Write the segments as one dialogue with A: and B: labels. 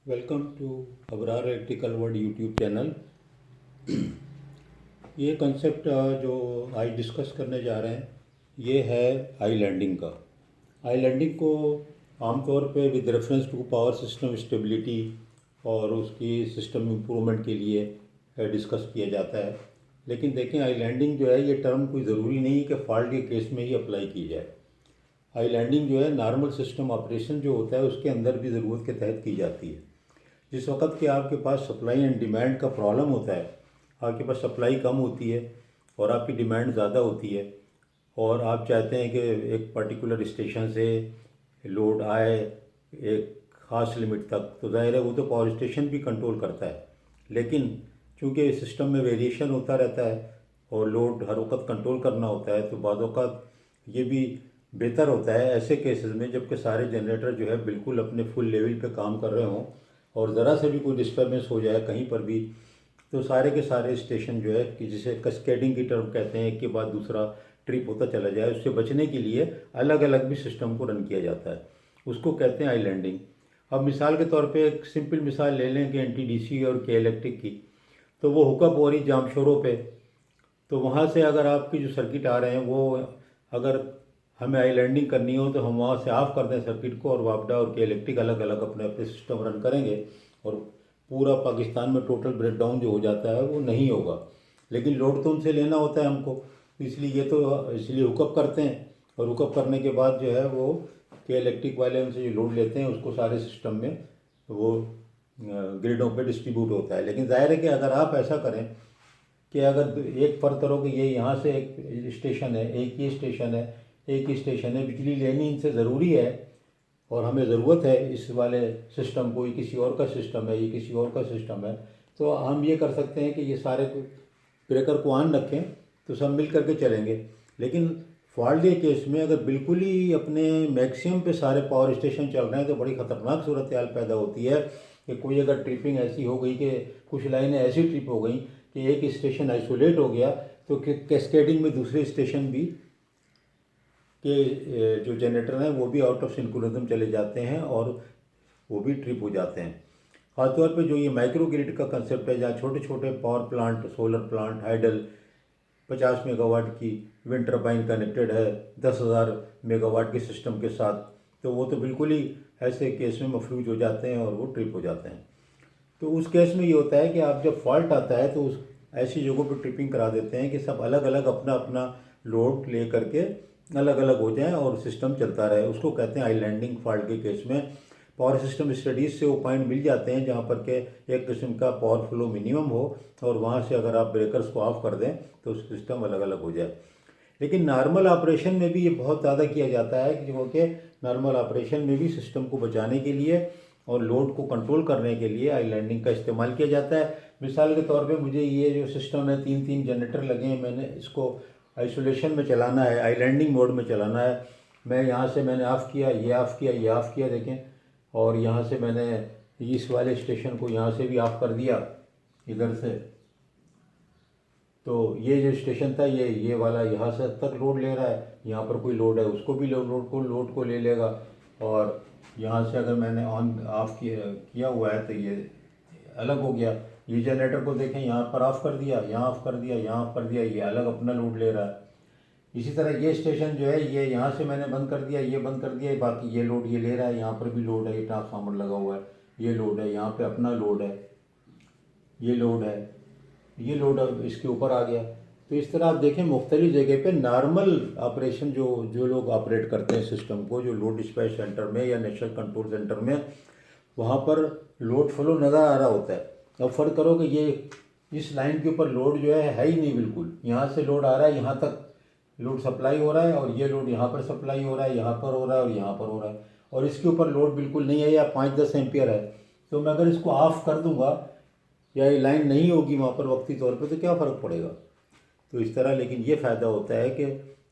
A: Welcome to Abrar electrical world YouTube channel. ये concept जो आज डिस्कस करने जा रहे हैं ये है आई लैंडिंग का। आई लैंडिंग को आमतौर पे with reference to power system stability और उसकी सिस्टम इम्प्रूवमेंट के लिए डिस्कस किया जाता है। लेकिन देखें, आई लैंडिंग जो है ये टर्म कोई ज़रूरी नहीं है कि फॉल्ट के केस में ही अप्लाई की जाए। आई लैंडिंग जो है नॉर्मल सिस्टम ऑपरेशन जो होता है उसके अंदर भी ज़रूरत के तहत की जाती है। जिस वक्त कि आपके पास सप्लाई एंड डिमांड का प्रॉब्लम होता है, आपके पास सप्लाई कम होती है और आपकी डिमांड ज़्यादा होती है और आप चाहते हैं कि एक पर्टिकुलर स्टेशन से लोड आए एक ख़ास लिमिट तक, तो ज़ाहिर है वो तो पावर स्टेशन भी कंट्रोल करता है। लेकिन चूँकि सिस्टम में वेरिएशन होता रहता है और लोड हर वक्त कंट्रोल करना होता है, तो बाज़ औक़ात ये भी बेहतर होता है ऐसे केसेस में जबकि सारे जनरेटर जो है बिल्कुल अपने फुल लेवल पे काम कर रहे हों और ज़रा से भी कोई डिस्टर्बेंस हो जाए कहीं पर भी, तो सारे के सारे स्टेशन जो है कि जिसे कैस्केडिंग की टर्म कहते हैं, एक के बाद दूसरा ट्रिप होता चला जाए, उससे बचने के लिए अलग अलग भी सिस्टम को रन किया जाता है। उसको कहते हैं आई लैंडिंग। अब मिसाल के तौर पे एक सिंपल मिसाल ले लें कि एनटीडीसी और के इलेक्ट्रिक की, तो वो हुकअप हो रही जामशोरों पे, तो वहाँ से अगर आपकी जो सर्किट आ रहे हैं वो अगर हमें आई लैंडिंग करनी हो तो हम वहाँ से ऑफ कर दें सर्किट को और वापडा और के इलेक्ट्रिक अलग अलग अपने अपने सिस्टम रन करेंगे और पूरा पाकिस्तान में टोटल ब्रेकडाउन जो हो जाता है वो नहीं होगा। लेकिन लोड तो उनसे लेना होता है हमको, तो इसलिए हुकअप करते हैं और हुकअप करने के बाद जो है वो के इलेक्ट्रिक वाले उनसे जो लोड लेते हैं उसको सारे सिस्टम में वो ग्रिडों पे डिस्ट्रीब्यूट होता है। लेकिन जाहिर है कि अगर आप ऐसा करें कि अगर एक फ़र्ज करो कि ये यहाँ से एक स्टेशन है, एक ही स्टेशन है, बिजली लेनी इनसे ज़रूरी है और हमें ज़रूरत है इस वाले सिस्टम को, ये किसी और का सिस्टम है, ये किसी और का सिस्टम है, तो हम ये कर सकते हैं कि ये सारे ब्रेकर को ऑन रखें तो सब मिल करके चलेंगे। लेकिन फॉल्ट के केस में अगर बिल्कुल ही अपने मैक्सिमम पे सारे पावर स्टेशन चल रहे हैं तो बड़ी ख़तरनाक सूरत हाल पैदा होती है कि कोई अगर ट्रिपिंग ऐसी हो गई कि कुछ लाइनें ऐसी ट्रिप हो गई कि एक स्टेशन आइसोलेट हो गया, तो कैस्केडिंग में दूसरे स्टेशन भी के जो जनरेटर हैं वो भी आउट ऑफ सिंक्रोनिज्म चले जाते हैं और वो भी ट्रिप हो जाते हैं। ख़ासतौर पे जो ये माइक्रो ग्रिड का कंसेप्ट है, जहाँ छोटे छोटे power plant, solar plant, hydel 50 megawatt की विंड टर्बाइन कनेक्टेड है 10,000 मेगावाट के सिस्टम के साथ, तो वो तो बिल्कुल ही ऐसे केस में मफलूज हो जाते हैं और वो ट्रिप हो जाते हैं। तो उस केस में ये होता है कि आप जब फॉल्ट आता है तो उस ऐसी जगहों पर ट्रिपिंग करा देते हैं कि सब अलग अलग अपना अपना लोड ले करके अलग अलग हो जाएं और सिस्टम चलता रहे। उसको कहते हैं आई लैंडिंग। फॉल्ट के केस में पावर सिस्टम स्टडीज़ से वो पॉइंट मिल जाते हैं जहाँ पर के एक किस्म का पावर फ्लो मिनिमम हो और वहाँ से अगर आप ब्रेकर्स को ऑफ कर दें तो सिस्टम अलग अलग हो जाए। लेकिन नॉर्मल ऑपरेशन में भी ये बहुत ज़्यादा किया जाता है क्योंकि नॉर्मल ऑपरेशन में भी सिस्टम को बचाने के लिए और लोड को कंट्रोल करने के लिए आई लैंडिंग का इस्तेमाल किया जाता है। मिसाल के तौर पे मुझे ये जो सिस्टम है 3 जनरेटर लगे हैं, मैंने इसको आइसोलेशन में चलाना है, आई लैंडिंग मोड में चलाना है। मैं यहाँ से मैंने ऑफ़ किया, ये ऑफ़ किया, ये ऑफ़ किया, देखें, और यहाँ से मैंने इस वाले स्टेशन को यहाँ से भी ऑफ़ कर दिया इधर से, तो ये जो स्टेशन था ये वाला यहाँ से तक लोड ले रहा है, यहाँ पर कोई लोड है उसको भी लोड को ले लेगा। और यहाँ से अगर मैंने ऑन ऑफ किया हुआ है तो ये अलग हो गया। ये जनरेटर को देखें, यहाँ पर ऑफ़ कर दिया, यहाँ ऑफ़ कर दिया, यहाँ ऑफ़ कर दिया, ये अलग अपना लोड ले रहा है। इसी तरह ये स्टेशन जो है ये यहाँ से मैंने बंद कर दिया, ये बंद कर दिया, बाकी ये लोड ये ले रहा है, यहाँ पर भी लोड है, ये ट्रांसफार्मर लगा हुआ है, ये लोड है, यहाँ पे अपना लोड है, ये लोड है, ये लोड अब इसके ऊपर आ गया। तो इस तरह आप देखें मुख्तलिफ जगह पे नॉर्मल ऑपरेशन जो जो लोग ऑपरेट करते हैं सिस्टम को, जो लोड डिस्पैच सेंटर में या नेशनल कंट्रोल सेंटर में, वहाँ पर लोड फ्लो नज़र आ रहा होता है। अब फ़र्क करो कि ये इस लाइन के ऊपर लोड जो है ही नहीं, बिल्कुल यहाँ से लोड आ रहा है, यहाँ तक लोड सप्लाई हो रहा है और ये लोड यहाँ पर सप्लाई हो रहा है, यहाँ पर हो रहा है और यहाँ पर हो रहा है, और इसके ऊपर लोड बिल्कुल नहीं है या 5-10 एम्पियर है। तो मैं अगर इसको ऑफ़ कर दूंगा या ये लाइन नहीं होगी वहाँ पर वक्ती तौर पे, तो क्या फ़र्क पड़ेगा। तो इस तरह, लेकिन ये फ़ायदा होता है कि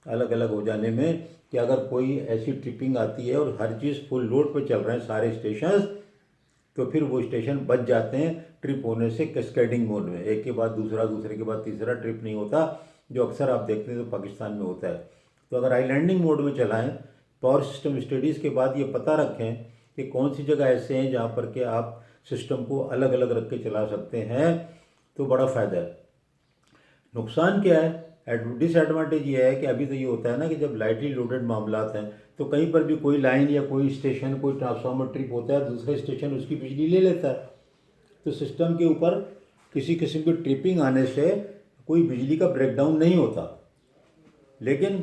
A: अलग अलग हो जाने में कि अगर कोई ऐसी ट्रिपिंग आती है और हर चीज़ फुल लोड पे चल रहे हैं सारे स्टेशन, तो फिर वो स्टेशन बच जाते हैं ट्रिप होने से कैस्केडिंग मोड में, एक के बाद दूसरा, दूसरे के बाद तीसरा ट्रिप नहीं होता, जो अक्सर आप देखते हैं तो पाकिस्तान में होता है। तो अगर आई लैंडिंग मोड में चलाएँ, पावर सिस्टम स्टडीज़ के बाद ये पता रखें कि कौन सी जगह ऐसे हैं जहाँ पर कि आप सिस्टम को अलग अलग रख के चला सकते हैं, तो बड़ा फ़ायदा है। नुकसान क्या है, डिसएडवांटेज ये है कि अभी तो ये होता है ना कि जब लाइटली लोडेड मामलात हैं तो कहीं पर भी कोई लाइन या कोई स्टेशन, कोई ट्रांसफार्मर ट्रिप होता है, दूसरे स्टेशन उसकी बिजली ले लेता है, तो सिस्टम के ऊपर किसी किस्म की ट्रिपिंग आने से कोई बिजली का ब्रेकडाउन नहीं होता। लेकिन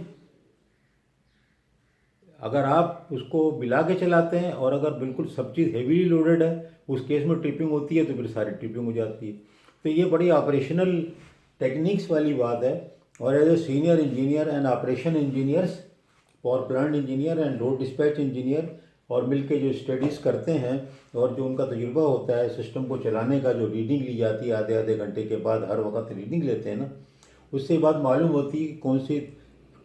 A: अगर आप उसको मिला के चलाते हैं और अगर बिल्कुल सब चीज़ हेवीली लोडेड है, उस केस में ट्रिपिंग होती है तो फिर सारी ट्रिपिंग हो जाती है। तो ये बड़ी ऑपरेशनल टेक्निक्स वाली बात है। और as a senior engineer and operation engineers, power plant engineer and load dispatch engineer, और मिलके जो स्टडीज़ करते हैं और जो उनका तजुर्बा होता है सिस्टम को चलाने का, जो रीडिंग ली जाती है आधे आधे घंटे के बाद, हर वक्त रीडिंग लेते हैं ना, उससे बात मालूम होती है कि कौन सी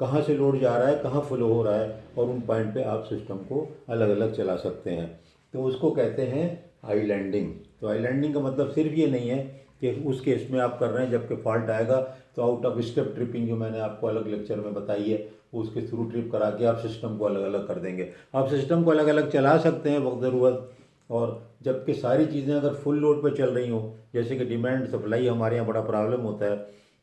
A: कहाँ से लोड जा रहा है, कहाँ फ्लो हो रहा है, और उन पॉइंट पे आप सिस्टम को अलग अलग चला सकते हैं। तो उसको कहते हैं आइलैंडिंग। तो आइलैंडिंग का मतलब सिर्फ ये नहीं है कि उस केस में आप कर रहे हैं जबकि फॉल्ट आएगा तो आउट ऑफ स्टेप ट्रिपिंग, जो मैंने आपको अलग लेक्चर में बताई है, उसके थ्रू ट्रिप करा के आप सिस्टम को अलग अलग कर देंगे। आप सिस्टम को अलग अलग चला सकते हैं वक्त ज़रूरत, और जबकि सारी चीज़ें अगर फुल लोड पर चल रही हों, जैसे कि डिमांड सप्लाई हमारे यहाँ बड़ा प्रॉब्लम होता है,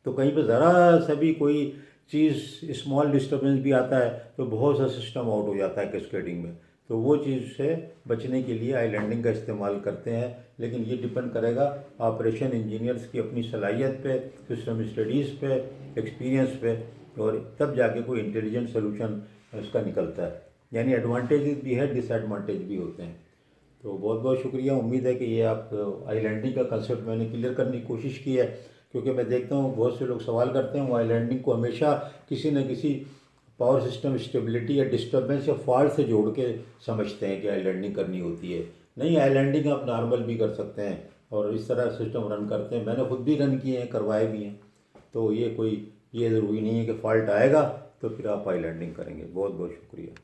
A: तो कहीं पर ज़रा सा भी कोई चीज़ स्मॉल डिस्टर्बेंस भी आता है तो बहुत सा सिस्टम आउट हो जाता है कैस्केडिंग में। तो वो चीज़ से बचने के लिए आइलैंडिंग का इस्तेमाल करते हैं। लेकिन ये डिपेंड करेगा ऑपरेशन इंजीनियर्स की अपनी सलाहियत पे, सिस्टम स्टडीज़ पे, एक्सपीरियंस पे, और तब जाके कोई इंटेलिजेंट सोल्यूशन उसका निकलता है। यानी एडवांटेजेस भी है, डिसएडवांटेज भी होते हैं। तो बहुत बहुत शुक्रिया। उम्मीद है कि ये आप आइलैंडिंग का कंसेप्ट मैंने क्लियर करने की कोशिश की है, क्योंकि मैं देखता हूँ बहुत से लोग सवाल करते हैं, वो आइलैंडिंग को हमेशा किसी न किसी पावर सिस्टम स्टेबिलिटी या डिस्टर्बेंस या फॉल्ट से जोड़ के समझते हैं कि आइलैंडिंग करनी होती है। नहीं, आइलैंडिंग आप नॉर्मल भी कर सकते हैं और इस तरह सिस्टम रन करते हैं। मैंने खुद भी रन किए हैं, करवाए भी हैं। तो ये ज़रूरी नहीं है कि फॉल्ट आएगा तो फिर आप आइलैंडिंग करेंगे। बहुत बहुत शुक्रिया।